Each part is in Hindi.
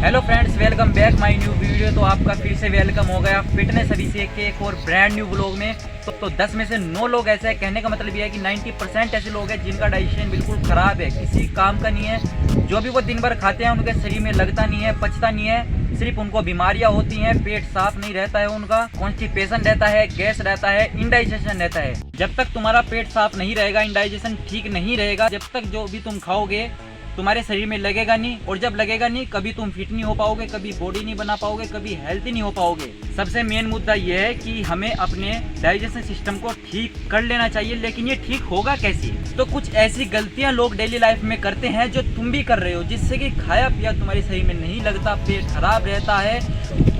Hello friends, welcome back my new video. तो आपका फिर से वेलकम हो गया फिटनेस अभिषेक के एक और ब्रांड न्यू ब्लॉग में। तो 10 में से 9 लोग ऐसे हैं। कहने का मतलब ये है कि 90% ऐसे लोग हैं जिनका डाइजेशन बिल्कुल ख़राब है, किसी काम का नहीं है। जो भी वो दिन भर खाते हैं उनके शरीर में लगता नहीं है, पचता नहीं है, सिर्फ उनको बीमारियां होती हैं। पेट साफ नहीं रहता है, उनका कॉन्स्टिपेशन रहता है, गैस रहता है, इंडाइजेशन रहता है। जब तक तुम्हारा पेट साफ नहीं रहेगा, इंडाइजेशन ठीक नहीं रहेगा, जब तक जो भी तुम खाओगे तुम्हारे शरीर में लगेगा नहीं। और जब लगेगा नहीं, कभी तुम फिट नहीं हो पाओगे, कभी बॉडी नहीं बना पाओगे, कभी हेल्थी नहीं हो पाओगे। सबसे मेन मुद्दा यह है कि हमें अपने डाइजेशन सिस्टम को ठीक कर लेना चाहिए। लेकिन ये ठीक होगा कैसे? तो कुछ ऐसी गलतियां लोग डेली लाइफ में करते हैं जो तुम भी कर रहे हो, जिससे कि खाया पिया तुम्हारे शरीर में नहीं लगता, पेट खराब रहता है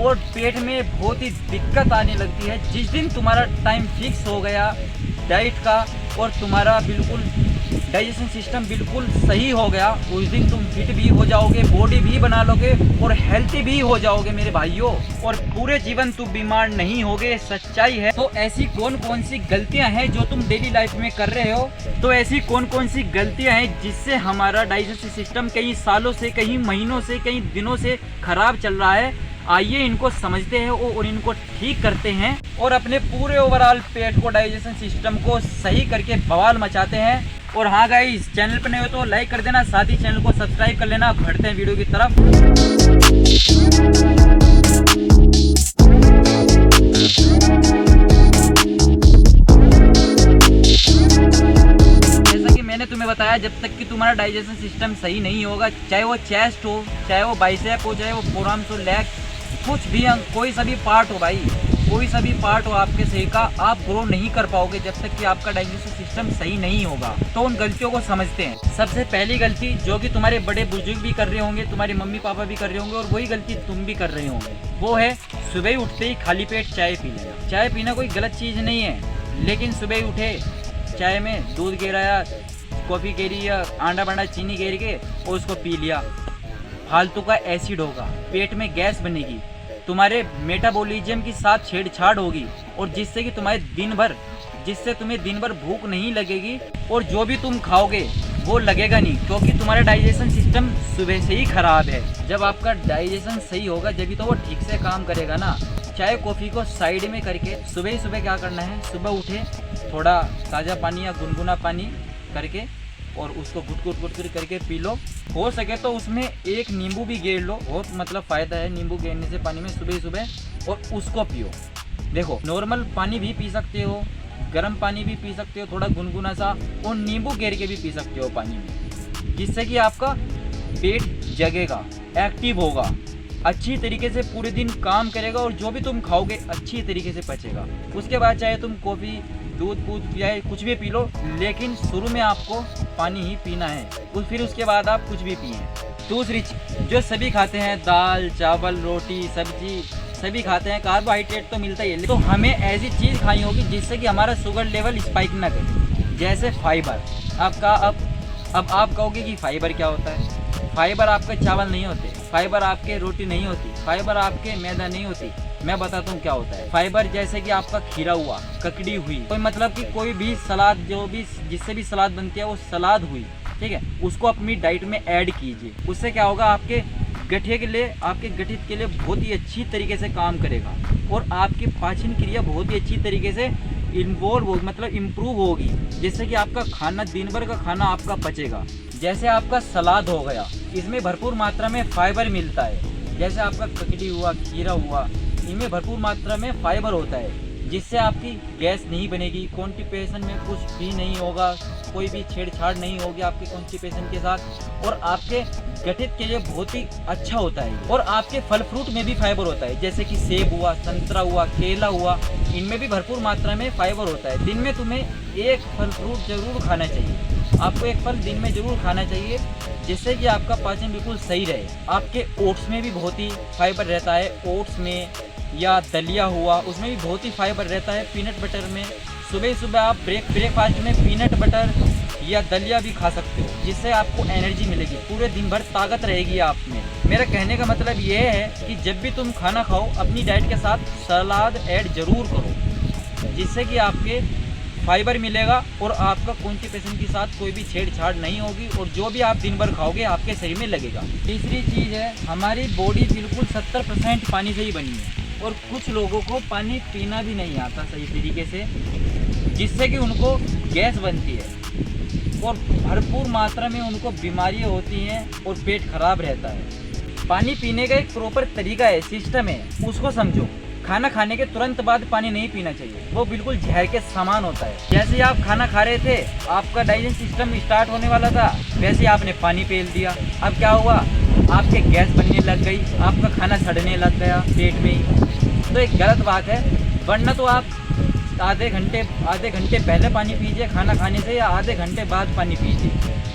और पेट में बहुत ही दिक्कत आने लगती है। जिस दिन तुम्हारा टाइम फिक्स हो गया डाइट का और तुम्हारा बिल्कुल डाइजेशन सिस्टम बिल्कुल सही हो गया, उस दिन तुम फिट भी हो जाओगे, बॉडी भी बना लोगे और हेल्थी भी हो जाओगे मेरे भाइयों। और पूरे जीवन तुम बीमार नहीं होगे, सच्चाई है। तो ऐसी कौन कौन सी गलतियां हैं जो तुम डेली लाइफ में कर रहे हो? तो ऐसी कौन कौन सी गलतियां हैं जिससे हमारा डाइजेशन सिस्टम कई सालों से, कई महीनों से, कई दिनों से खराब चल रहा है? आइए इनको समझते हैं और इनको ठीक करते हैं और अपने पूरे ओवरऑल पेट को, डाइजेशन सिस्टम को सही करके बवाल मचाते हैं। और हाँ गाइस, चैनल पर नए हो तो लाइक कर देना, साथ ही चैनल को सब्सक्राइब कर लेना। बढ़ते हैं वीडियो की तरफ। जैसा कि मैंने तुम्हें बताया, जब तक कि तुम्हारा डाइजेशन सिस्टम सही नहीं होगा, चाहे वो चेस्ट हो, चाहे वो बाइसेप हो, चाहे वो फोरआर्म्स हो, लेग, कुछ भी, कोई सा भी पार्ट हो भाई, कोई सा भी पार्ट हो आपके शरीर का, आप ग्रो नहीं कर पाओगे जब तक कि आपका डाइजेशन सिस्टम सही नहीं होगा। तो उन गलतियों को समझते हैं। सबसे पहली गलती जो कि तुम्हारे बड़े बुजुर्ग भी कर रहे होंगे, तुम्हारे मम्मी पापा भी कर रहे होंगे और वही गलती तुम भी कर रहे होंगे, वो है सुबह ही उठते ही खाली पेट चाय पी लेना। चाय पीना कोई गलत चीज़ नहीं है, लेकिन सुबह ही उठे, चाय में दूध गिराया, कॉफ़ी गिरी या आंडा बांडा चीनी गिर के और उसको पी लिया, फालतू का एसिड होगा, पेट में गैस बनेगी, तुम्हारे मेटाबॉलिज्म के साथ छेड़छाड़ होगी और जिससे कि तुम्हें दिन भर भूख नहीं लगेगी और जो भी तुम खाओगे वो लगेगा नहीं, क्योंकि तुम्हारा डाइजेशन सिस्टम सुबह से ही खराब है। जब आपका डाइजेशन सही होगा जब तो वो ठीक से काम करेगा ना। चाय कॉफ़ी को साइड में करके सुबह ही सुबह क्या करना है, सुबह उठे थोड़ा ताज़ा पानी या गुनगुना पानी करके और उसको गुट करके पी लो। हो सके तो उसमें एक नींबू भी गेर लो, बहुत मतलब फ़ायदा है नींबू गेरने से पानी में सुबह सुबह, और उसको पियो। देखो, नॉर्मल पानी भी पी सकते हो, गर्म पानी भी पी सकते हो, थोड़ा गुनगुना सा, और नींबू गेर के भी पी सकते हो पानी में, जिससे कि आपका पेट जगेगा, एक्टिव होगा, अच्छी तरीके से पूरे दिन काम करेगा और जो भी तुम खाओगे अच्छी तरीके से पचेगा। उसके बाद चाहे तुम कॉफ़ी, दूध या कुछ भी पी लो, लेकिन शुरू में आपको पानी ही पीना है, फिर उसके बाद आप कुछ भी पिए। दूसरी जो सभी खाते हैं, दाल चावल रोटी सब्जी सभी खाते हैं, कार्बोहाइड्रेट तो मिलता ही है, तो हमें ऐसी चीज़ खानी होगी जिससे कि हमारा शुगर लेवल स्पाइक ना करे। जैसे फाइबर। अब आप कहोगे कि फाइबर क्या होता है? फाइबर आपके चावल नहीं होते, फाइबर आपके रोटी नहीं होती, फाइबर आपके मैदा नहीं होती। मैं बताता हूँ क्या होता है फाइबर। जैसे कि आपका खीरा हुआ, ककड़ी हुई, कोई मतलब कि कोई भी सलाद, जो भी जिससे भी सलाद बनती है वो सलाद हुई, ठीक है, उसको अपनी डाइट में ऐड कीजिए। उससे क्या होगा, आपके गठिया के लिए, आपके गठित के लिए बहुत ही अच्छी तरीके से काम करेगा और आपकी पाचन क्रिया बहुत ही अच्छी तरीके से इन्वॉल्व होगी, मतलब इम्प्रूव होगी, जिससे कि आपका खाना, दिन भर का खाना आपका पचेगा। जैसे आपका सलाद हो गया, इसमें भरपूर मात्रा में फाइबर मिलता है। जैसे आपका ककड़ी हुआ, खीरा हुआ, इनमें भरपूर मात्रा में फाइबर होता है, जिससे आपकी गैस नहीं बनेगी, कॉन्स्टिपेशन में कुछ भी नहीं होगा, कोई भी छेड़छाड़ नहीं होगी आपके कॉन्स्टिपेशन के साथ, और आपके गठित के लिए बहुत ही अच्छा होता है। और आपके फल फ्रूट में भी फाइबर होता है, जैसे कि सेब हुआ, संतरा हुआ, केला हुआ, इनमें भी भरपूर मात्रा में फाइबर होता है। दिन में तुम्हें एक फल फ्रूट जरूर खाना चाहिए, आपको एक फल दिन में जरूर खाना चाहिए, जिससे कि आपका पाचन बिल्कुल सही रहे। आपके ओट्स में भी बहुत ही फाइबर रहता है, ओट्स में या दलिया हुआ, उसमें भी बहुत ही फाइबर रहता है। पीनट बटर में सुबह सुबह आप ब्रेकफास्ट में पीनट बटर या दलिया भी खा सकते हो, जिससे आपको एनर्जी मिलेगी, पूरे दिन भर ताकत रहेगी आप में। मेरा कहने का मतलब ये है कि जब भी तुम खाना खाओ अपनी डाइट के साथ सलाद ऐड जरूर करो, जिससे कि आपके फाइबर मिलेगा और आपका कॉन्स्टिपेशन के साथ कोई भी छेड़छाड़ नहीं होगी और जो भी आप दिन भर खाओगे आपके शरीर में लगेगा। तीसरी चीज़ है, हमारी बॉडी बिल्कुल 70% पानी से ही बनी है और कुछ लोगों को पानी पीना भी नहीं आता सही तरीके से, जिससे कि उनको गैस बनती है और भरपूर मात्रा में उनको बीमारियाँ होती हैं और पेट खराब रहता है। पानी पीने का एक प्रॉपर तरीका है, सिस्टम है, उसको समझो। खाना खाने के तुरंत बाद पानी नहीं पीना चाहिए, वो बिल्कुल जहर के समान होता है। जैसे ही आप खाना खा रहे थे, आपका डाइजेशन सिस्टम स्टार्ट होने वाला था, वैसे ही आपने पानी पी लिया। अब क्या हुआ, आपके गैस बनने लग गई, आपका खाना सड़ने लग गया पेट में ही। तो एक गलत बात है, वरना तो आप आधे घंटे पहले पानी पीजिए खाना खाने से, या आधे घंटे बाद पानी पीजिए,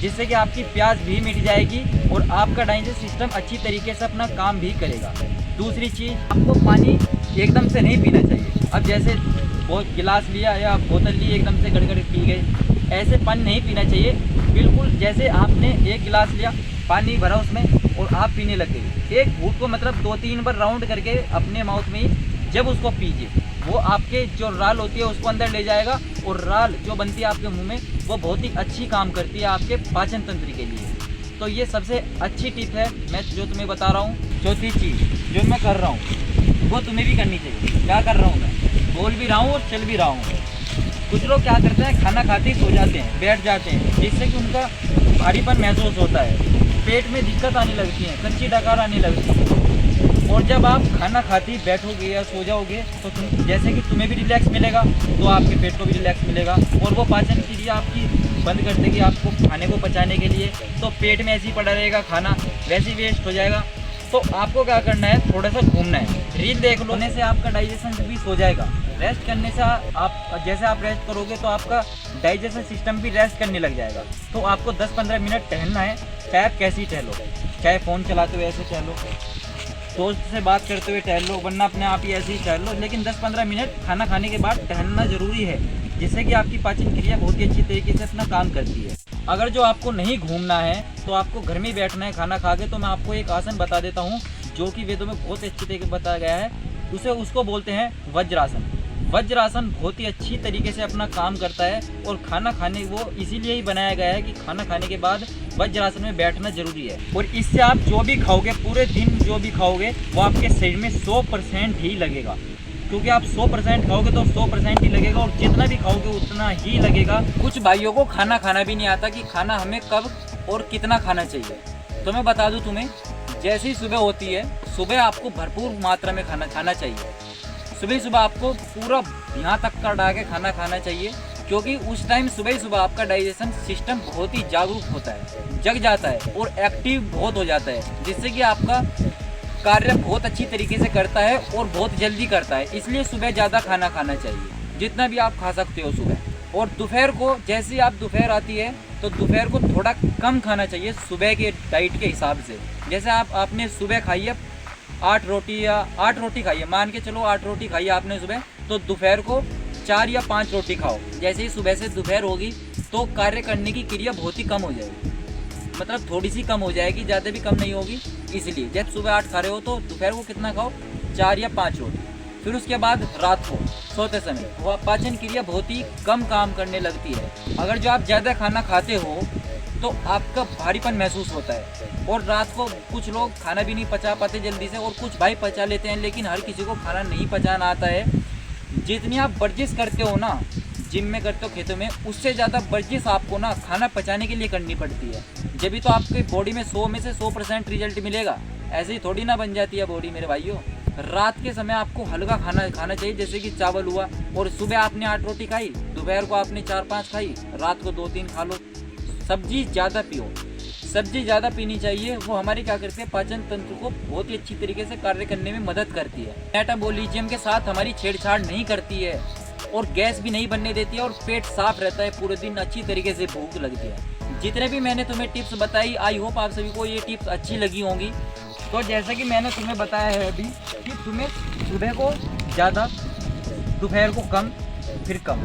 जिससे कि आपकी प्यास भी मिट जाएगी और आपका डाइजेशन सिस्टम अच्छी तरीके से अपना काम भी करेगा। दूसरी चीज़, आपको पानी एकदम से नहीं पीना चाहिए। अब जैसे गिलास लिया या बोतल ली, एकदम से गड़गड़ पी गए, ऐसे पानी नहीं पीना चाहिए। बिल्कुल जैसे आपने एक गिलास लिया, पानी भरा उसमें और आप पीने लग गए, एक घूंट को मतलब 2-3 बार राउंड करके अपने माउथ में ही जब उसको पीजिए, वो आपके जो राल होती है उसको अंदर ले जाएगा और राल जो बनती है आपके मुंह में, वो बहुत ही अच्छी काम करती है आपके पाचन तंत्र के लिए। तो ये सबसे अच्छी टिप है मैं जो तुम्हें बता रहा हूँ। चौथी चीज़ जो मैं कर रहा हूँ वो तुम्हें भी करनी चाहिए। क्या कर रहा हूँ मैं, बोल भी रहा हूँ और चल भी रहा हूँ। कुछ लोग क्या करते हैं, खाना खाते ही सो जाते हैं, बैठ जाते हैं, जिससे कि उनका भारीपन महसूस होता है, पेट में दिक्कत आने लगती है, कच्ची डकार आने लगती है। और जब आप खाना खाते ही बैठोगे या सो जाओगे तो जैसे कि तुम्हें भी रिलैक्स मिलेगा तो आपके पेट को भी रिलैक्स मिलेगा और वो पाचन क्रिया आपकी बंद कर देगी आपको खाने को पचाने के लिए। तो पेट में ऐसे ही पड़ा रहेगा, खाना वैसे ही वेस्ट हो जाएगा। तो आपको क्या करना है, थोड़ा सा घूमना है, रील देख लो, होने से आपका डाइजेशन भी सो जाएगा। रेस्ट करने से आप जैसे आप रेस्ट करोगे तो आपका डाइजेशन सिस्टम भी रेस्ट करने लग जाएगा। तो आपको 10-15 मिनट टहलना है, चाहे आप कैसे ही टहलो, चाहे फ़ोन चलाते हुए ऐसे टहलो, दोस्त से बात करते हुए टहल लो, वरना अपने आप ही ऐसे ही टहल लो, लेकिन 10-15 मिनट खाना खाने के बाद टहलना ज़रूरी है, जिससे कि आपकी पाचन क्रिया बहुत ही अच्छी तरीके से अपना काम करती है। अगर जो आपको नहीं घूमना है तो आपको घर में ही बैठना है खाना खा के, तो मैं आपको एक आसन बता देता हूँ जो कि वेदों में बहुत अच्छी तरीके से बताया गया है। उसको बोलते हैं वज्रासन। वज्रासन बहुत ही अच्छी तरीके से अपना काम करता है और खाना खाने वो इसीलिए ही बनाया गया है कि खाना खाने के बाद वज्रासन में बैठना जरूरी है। और इससे आप जो भी खाओगे, पूरे दिन जो भी खाओगे, वो आपके शरीर में 100% ही लगेगा, क्योंकि आप 100% खाओगे तो 100% ही लगेगा और जितना भी खाओगे उतना ही लगेगा। कुछ भाइयों को खाना खाना भी नहीं आता कि खाना हमें कब और कितना खाना चाहिए। तो मैं बता दूं तुम्हें, जैसे ही सुबह होती है, सुबह आपको भरपूर मात्रा में खाना खाना चाहिए। सुबह आपको पूरा यहाँ तक का डाल के खाना खाना चाहिए, क्योंकि उस टाइम सुबह आपका डाइजेशन सिस्टम बहुत ही जागरूक होता है, जग जाता है और एक्टिव बहुत हो जाता है, जिससे कि आपका कार्य बहुत अच्छी तरीके से करता है और बहुत जल्दी करता है। इसलिए सुबह ज़्यादा खाना खाना चाहिए, जितना भी आप खा सकते हो सुबह। और दोपहर को, जैसे ही आप दोपहर आती है तो दोपहर को थोड़ा कम खाना चाहिए सुबह के डाइट के हिसाब से। जैसे आपने सुबह खाई है 8 रोटी या 8 रोटी खाई है, मान के चलो 8 रोटी खाई है आपने सुबह, तो दोपहर को 4 या 5 रोटी खाओ। जैसे ही सुबह से दोपहर होगी तो कार्य करने की क्रिया बहुत ही कम हो जाएगी, मतलब थोड़ी सी कम हो जाएगी, ज़्यादा भी कम नहीं होगी। इसलिए जब सुबह 8 खा रहे हो तो दोपहर को कितना खाओ, 4 या 5 रोटी। फिर उसके बाद रात को सोते समय वह पाचन क्रिया बहुत ही कम काम करने लगती है। अगर जो आप ज़्यादा खाना खाते हो तो आपका भारीपन महसूस होता है और रात को कुछ लोग खाना भी नहीं पचा पाते जल्दी से, और कुछ भाई पचा लेते हैं, लेकिन हर किसी को खाना नहीं पचाना आता है। जितनी आप वर्जिश करते हो ना, जिम में करते हो, खेतों में, उससे ज़्यादा वर्जिश आपको ना खाना पचाने के लिए करनी पड़ती है। जब भी तो आपकी बॉडी में 100 में से 100% रिजल्ट मिलेगा, ऐसे ही थोड़ी ना बन जाती है बॉडी मेरे भाइयों। रात के समय आपको हल्का खाना खाना चाहिए, जैसे कि चावल हुआ, और सुबह आपने 8 रोटी खाई, दोपहर को आपने 4-5 खाई, रात को 2-3 खा लो। सब्जी ज़्यादा पियो, सब्जी ज़्यादा पीनी चाहिए, वो हमारी क्या करती है, पाचन तंत्र को बहुत ही अच्छी तरीके से कार्य करने में मदद करती है। मेटाबॉलिज्म के साथ हमारी छेड़छाड़ नहीं करती है और गैस भी नहीं बनने देती है और पेट साफ रहता है, पूरे दिन अच्छी तरीके से भूख लगती है। जितने भी मैंने तुम्हें टिप्स बताई, आई होप आप सभी को ये टिप्स अच्छी लगी होंगी। तो जैसा कि मैंने तुम्हें बताया है अभी कि तुम्हें सुबह को ज़्यादा, दोपहर को कम, फिर कम,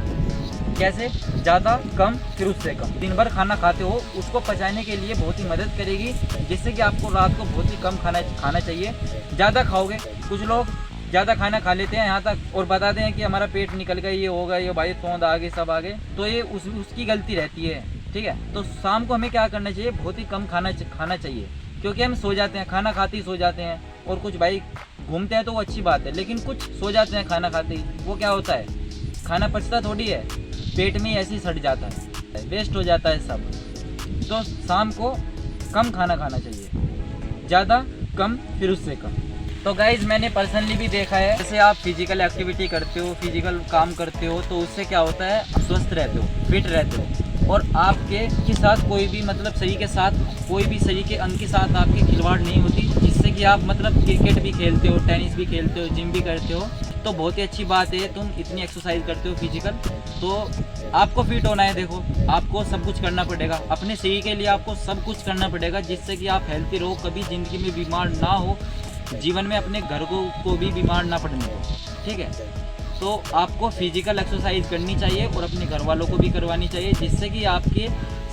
कैसे ज़्यादा कम फिर उससे कम, दिन भर खाना खाते हो उसको पचाने के लिए बहुत ही मदद करेगी, जिससे कि आपको रात को बहुत ही कम खाना चाहिए। ज़्यादा खाओगे, कुछ लोग ज़्यादा खाना खा लेते हैं यहाँ तक और बताते हैं कि हमारा पेट निकल गया, ये होगा, ये भाई तोंद आ गए, सब आ गए, तो ये उसकी गलती रहती है। ठीक है, तो शाम को हमें क्या करना चाहिए, बहुत ही कम खाना चाहिए, क्योंकि हम सो जाते हैं, खाना खाते ही सो जाते हैं। और कुछ भाई घूमते हैं तो वो अच्छी बात है, लेकिन कुछ सो जाते हैं खाना खाते ही, वो क्या होता है, खाना पचता थोड़ी है, पेट में ही ऐसे ही सड़ जाता है, वेस्ट हो जाता है सब। तो शाम को कम खाना खाना चाहिए, ज़्यादा कम फिर उससे कम। तो गाइज़ मैंने पर्सनली भी देखा है, जैसे आप फिजिकल एक्टिविटी करते हो, फिजिकल काम करते हो, तो उससे क्या होता है, आप स्वस्थ रहते हो, फिट रहते हो, और आपके साथ कोई भी मतलब शरीर के साथ कोई भी शरीर के अंग के साथ आपकी खिलवाड़ नहीं होती, जिससे कि आप मतलब क्रिकेट भी खेलते हो, टेनिस भी खेलते हो, जिम भी करते हो, तो बहुत ही अच्छी बात है। तुम इतनी एक्सरसाइज करते हो फिजिकल, तो आपको फिट होना है, देखो आपको सब कुछ करना पड़ेगा, अपने शरीर के लिए आपको सब कुछ करना पड़ेगा, जिससे कि आप हेल्थी रहो, कभी ज़िंदगी में बीमार ना हो, जीवन में अपने घर को भी बीमार ना पड़ने दो। ठीक है, तो आपको फिजिकल एक्सरसाइज करनी चाहिए और अपने घर वालों को भी करवानी चाहिए, जिससे कि आपके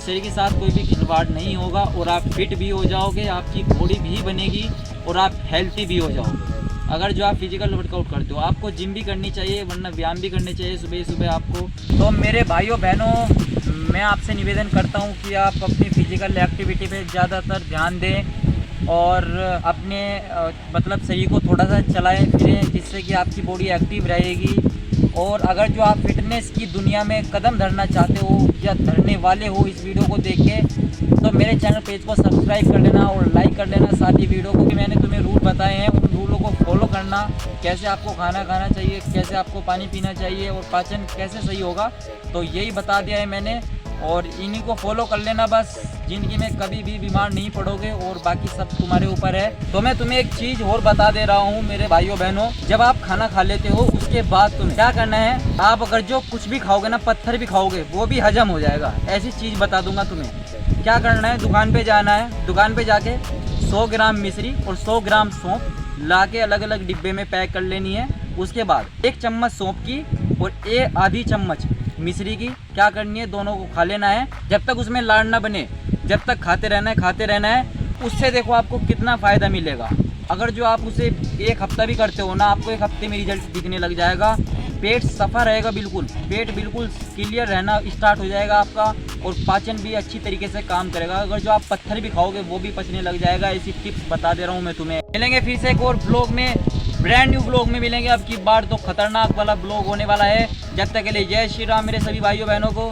शरीर के साथ कोई भी खिलवाड़ नहीं होगा और आप फिट भी हो जाओगे, आपकी बॉडी भी बनेगी और आप हेल्थी भी हो जाओगे। अगर जो आप फिजिकल वर्कआउट करते हो, आपको जिम भी करनी चाहिए, वरना व्यायाम भी करने चाहिए सुबह सुबह आपको। तो मेरे भाइयों बहनों, मैं आपसे निवेदन करता हूँ कि आप अपनी फिजिकल एक्टिविटी पे ज़्यादातर ध्यान दें और अपने मतलब शरीर को थोड़ा सा चलाएं फिरें, जिससे कि आपकी बॉडी एक्टिव रहेगी। और अगर जो आप फिटनेस की दुनिया में कदम धरना चाहते हो या धरने वाले हो इस वीडियो को देख के, तो मेरे चैनल पेज को सब्सक्राइब कर लेना और लाइक कर लेना। साथ ही वीडियो को भी मैंने तुम्हें रूल बताए हैं, उन रूलों को फॉलो करना, कैसे आपको खाना खाना चाहिए, कैसे आपको पानी पीना चाहिए और पाचन कैसे सही होगा, तो यही बता दिया है मैंने, और इन्हीं को फॉलो कर लेना। बस ज़िंदगी में कभी भी बीमार नहीं पड़ोगे और बाकी सब तुम्हारे ऊपर है। तो मैं तुम्हें एक चीज़ और बता दे रहा हूँ मेरे भाइयों बहनों, जब आप खाना खा लेते हो उसके बाद तुम्हें क्या करना है, आप अगर जो कुछ भी खाओगे ना, पत्थर भी खाओगे, वो भी हजम हो जाएगा। ऐसी चीज़ बता दूंगा तुम्हें। क्या करना है, दुकान पे जाना है, दुकान पे जाके 100 ग्राम मिश्री और 100 ग्राम सौंफ ला के अलग अलग डिब्बे में पैक कर लेनी है। उसके बाद 1 चम्मच सौंफ की और आधी चम्मच मिश्री की क्या करनी है, दोनों को खा लेना है, जब तक उसमें लाड़ ना बने, जब तक खाते रहना है। उससे देखो आपको कितना फ़ायदा मिलेगा। अगर जो आप उसे 1 हफ्ता भी करते हो ना, आपको 1 हफ्ते में रिजल्ट दिखने लग जाएगा, पेट सफ़ा रहेगा, बिल्कुल पेट बिल्कुल क्लियर रहना स्टार्ट हो जाएगा आपका, और पाचन भी अच्छी तरीके से काम करेगा। अगर जो आप पत्थर भी खाओगे वो भी पचने लग जाएगा। ऐसी टिप्स बता दे रहा हूँ मैं तुम्हें। मिलेंगे फिर से एक और ब्लॉग में, ब्रांड न्यू ब्लॉग में मिलेंगे। अब की बार तो खतरनाक वाला ब्लॉग होने वाला है। जब तक के लिए जय श्री राम मेरे सभी भाइयों बहनों को।